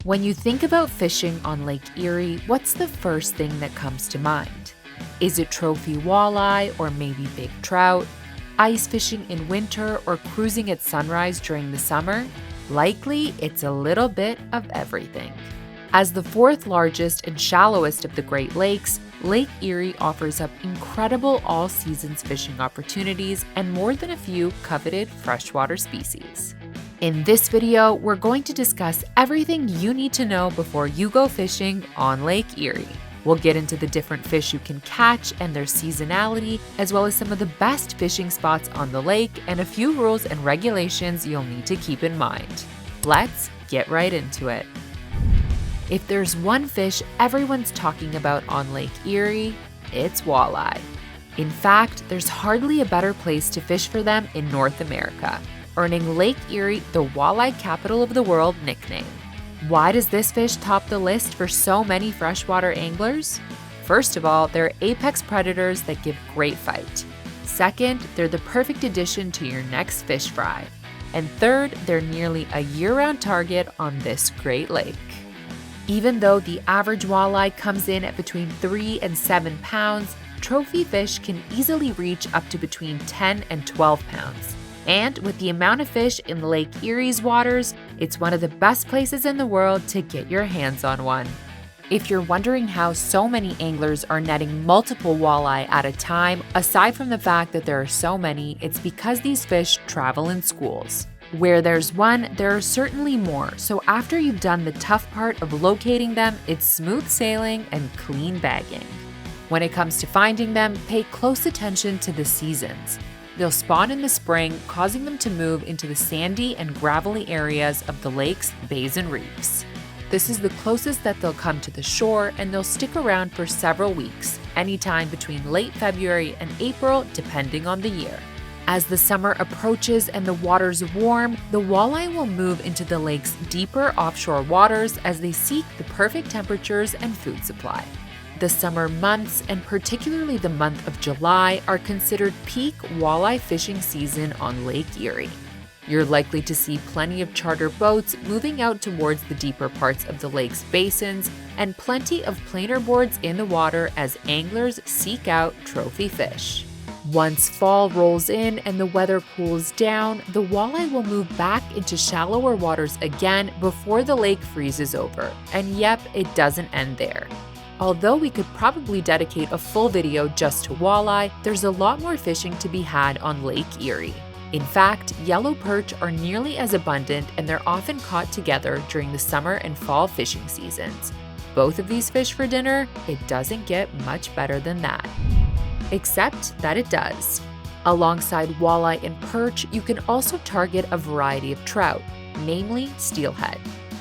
When you think about fishing on Lake Erie, what's the first thing that comes to mind? Is it trophy walleye or maybe big trout? Ice fishing in winter or cruising at sunrise during the summer? Likely, it's a little bit of everything. As the fourth largest and shallowest of the Great Lakes, Lake Erie offers up incredible all-seasons fishing opportunities and more than a few coveted freshwater species. In this video, we're going to discuss everything you need to know before you go fishing on Lake Erie. We'll get into the different fish you can catch and their seasonality, as well as some of the best fishing spots on the lake and a few rules and regulations you'll need to keep in mind. Let's get right into it. If there's one fish everyone's talking about on Lake Erie, it's walleye. In fact, there's hardly a better place to fish for them in North America, earning Lake Erie the Walleye Capital of the World nickname. Why does this fish top the list for so many freshwater anglers? First of all, they're apex predators that give great fight. Second, they're the perfect addition to your next fish fry. And third, they're nearly a year-round target on this great lake. Even though the average walleye comes in at between 3 and 7 pounds, trophy fish can easily reach up to between 10 and 12 pounds. And with the amount of fish in Lake Erie's waters, it's one of the best places in the world to get your hands on one. If you're wondering how so many anglers are netting multiple walleye at a time, aside from the fact that there are so many, it's because these fish travel in schools. Where there's one, there are certainly more, so after you've done the tough part of locating them, it's smooth sailing and clean bagging. When it comes to finding them, pay close attention to the seasons. They'll spawn in the spring, causing them to move into the sandy and gravelly areas of the lakes, bays, and reefs. This is the closest that they'll come to the shore, and they'll stick around for several weeks, anytime between late February and April, depending on the year. As the summer approaches and the waters warm, the walleye will move into the lake's deeper offshore waters as they seek the perfect temperatures and food supply. The summer months, and particularly the month of July, are considered peak walleye fishing season on Lake Erie. You're likely to see plenty of charter boats moving out towards the deeper parts of the lake's basins, and plenty of planer boards in the water as anglers seek out trophy fish. Once fall rolls in and the weather cools down, the walleye will move back into shallower waters again before the lake freezes over. And yep, it doesn't end there. Although we could probably dedicate a full video just to walleye, there's a lot more fishing to be had on Lake Erie. In fact, yellow perch are nearly as abundant, and they're often caught together during the summer and fall fishing seasons. Both of these fish for dinner, it doesn't get much better than that. Except that it does. Alongside walleye and perch, you can also target a variety of trout, namely steelhead.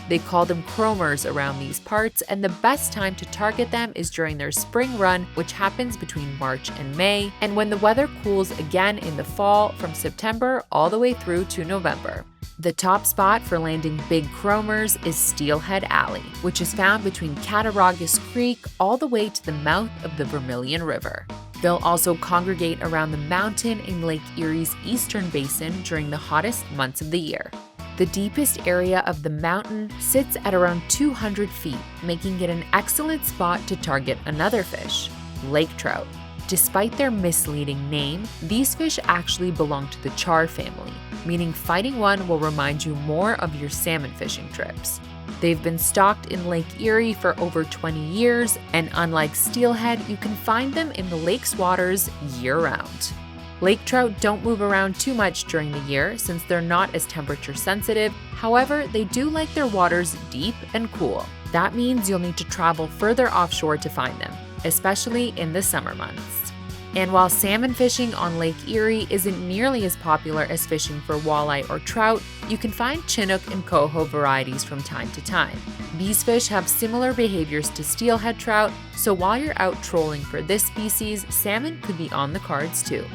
They call them chromers around these parts, and the best time to target them is during their spring run, which happens between March and May, and when the weather cools again in the fall from September all the way through to November. The top spot for landing big chromers is Steelhead Alley, which is found between Cattaraugus Creek all the way to the mouth of the Vermilion River. They'll also congregate around the mountain in Lake Erie's eastern basin during the hottest months of the year. The deepest area of the mountain sits at around 200 feet, making it an excellent spot to target another fish, lake trout. Despite their misleading name, these fish actually belong to the char family, meaning fighting one will remind you more of your salmon fishing trips. They've been stocked in Lake Erie for over 20 years, and unlike steelhead, you can find them in the lake's waters year-round. Lake trout don't move around too much during the year since they're not as temperature sensitive. However, they do like their waters deep and cool. That means you'll need to travel further offshore to find them, especially in the summer months. And while salmon fishing on Lake Erie isn't nearly as popular as fishing for walleye or trout, you can find Chinook and coho varieties from time to time. These fish have similar behaviors to steelhead trout, so while you're out trolling for this species, salmon could be on the cards too.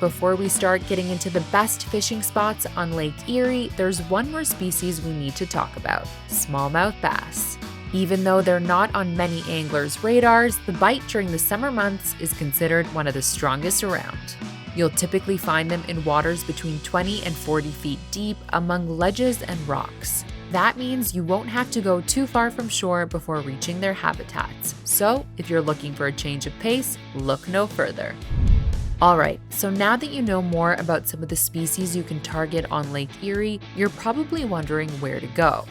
Before we start getting into the best fishing spots on Lake Erie, there's one more species we need to talk about: smallmouth bass. Even though they're not on many anglers' radars, the bite during the summer months is considered one of the strongest around. You'll typically find them in waters between 20 and 40 feet deep among ledges and rocks. That means you won't have to go too far from shore before reaching their habitats. So, if you're looking for a change of pace, look no further. Alright, so now that you know more about some of the species you can target on Lake Erie, you're probably wondering where to go.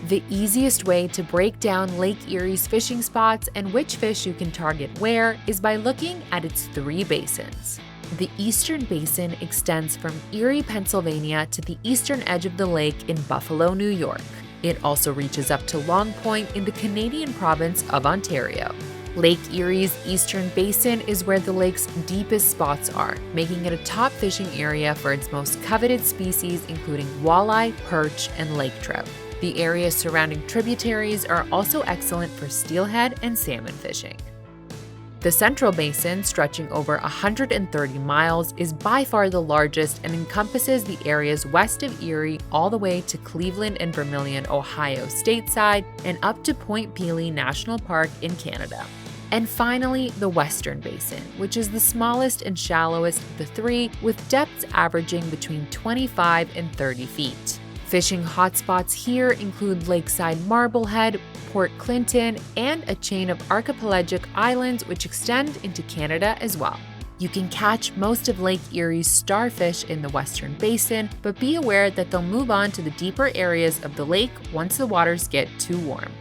The easiest way to break down Lake Erie's fishing spots and which fish you can target where is by looking at its 3 basins. The Eastern Basin extends from Erie, Pennsylvania to the eastern edge of the lake in Buffalo, New York. It also reaches up to Long Point in the Canadian province of Ontario. Lake Erie's Eastern Basin is where the lake's deepest spots are, making it a top fishing area for its most coveted species including walleye, perch, and lake trout. The areas surrounding tributaries are also excellent for steelhead and salmon fishing. The Central Basin, stretching over 130 miles, is by far the largest and encompasses the areas west of Erie all the way to Cleveland and Vermilion, Ohio stateside, and up to Point Pelee National Park in Canada. And finally, the Western Basin, which is the smallest and shallowest of the 3, with depths averaging between 25 and 30 feet. Fishing hotspots here include Lakeside Marblehead, Port Clinton, and a chain of archipelagic islands which extend into Canada as well. You can catch most of Lake Erie's starfish in the Western Basin, but be aware that they'll move on to the deeper areas of the lake once the waters get too warm.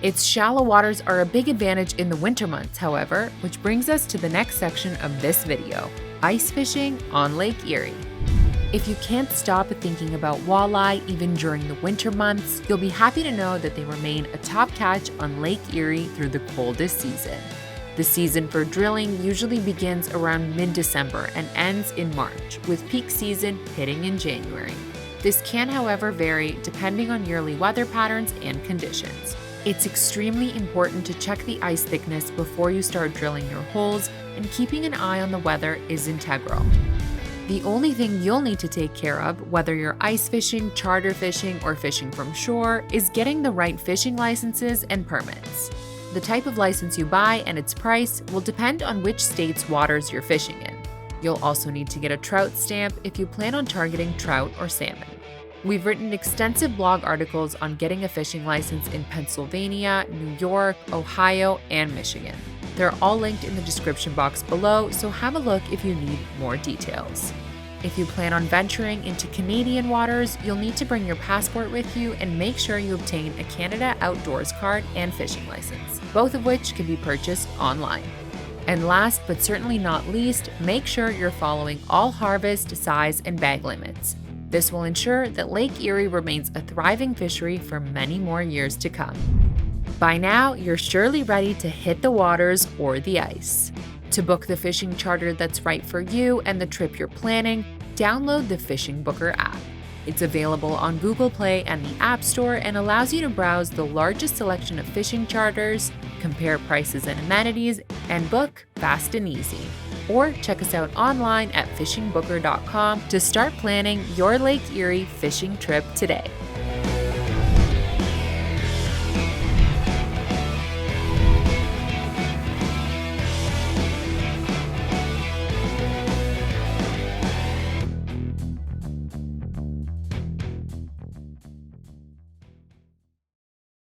Its shallow waters are a big advantage in the winter months, however, which brings us to the next section of this video: ice fishing on Lake Erie. If you can't stop thinking about walleye even during the winter months, you'll be happy to know that they remain a top catch on Lake Erie through the coldest season. The season for drilling usually begins around mid-December and ends in March, with peak season hitting in January. This can, however, vary depending on yearly weather patterns and conditions. It's extremely important to check the ice thickness before you start drilling your holes, and keeping an eye on the weather is integral. The only thing you'll need to take care of, whether you're ice fishing, charter fishing, or fishing from shore, is getting the right fishing licenses and permits. The type of license you buy and its price will depend on which state's waters you're fishing in. You'll also need to get a trout stamp if you plan on targeting trout or salmon. We've written extensive blog articles on getting a fishing license in Pennsylvania, New York, Ohio, and Michigan. They're all linked in the description box below, so have a look if you need more details. If you plan on venturing into Canadian waters, you'll need to bring your passport with you and make sure you obtain a Canada Outdoors card and fishing license, both of which can be purchased online. And last but certainly not least, make sure you're following all harvest, size, and bag limits. This will ensure that Lake Erie remains a thriving fishery for many more years to come. By now, you're surely ready to hit the waters or the ice. To book the fishing charter that's right for you and the trip you're planning, download the Fishing Booker app. It's available on Google Play and the App Store and allows you to browse the largest selection of fishing charters, compare prices and amenities, and book fast and easy. Or check us out online at fishingbooker.com to start planning your Lake Erie fishing trip today.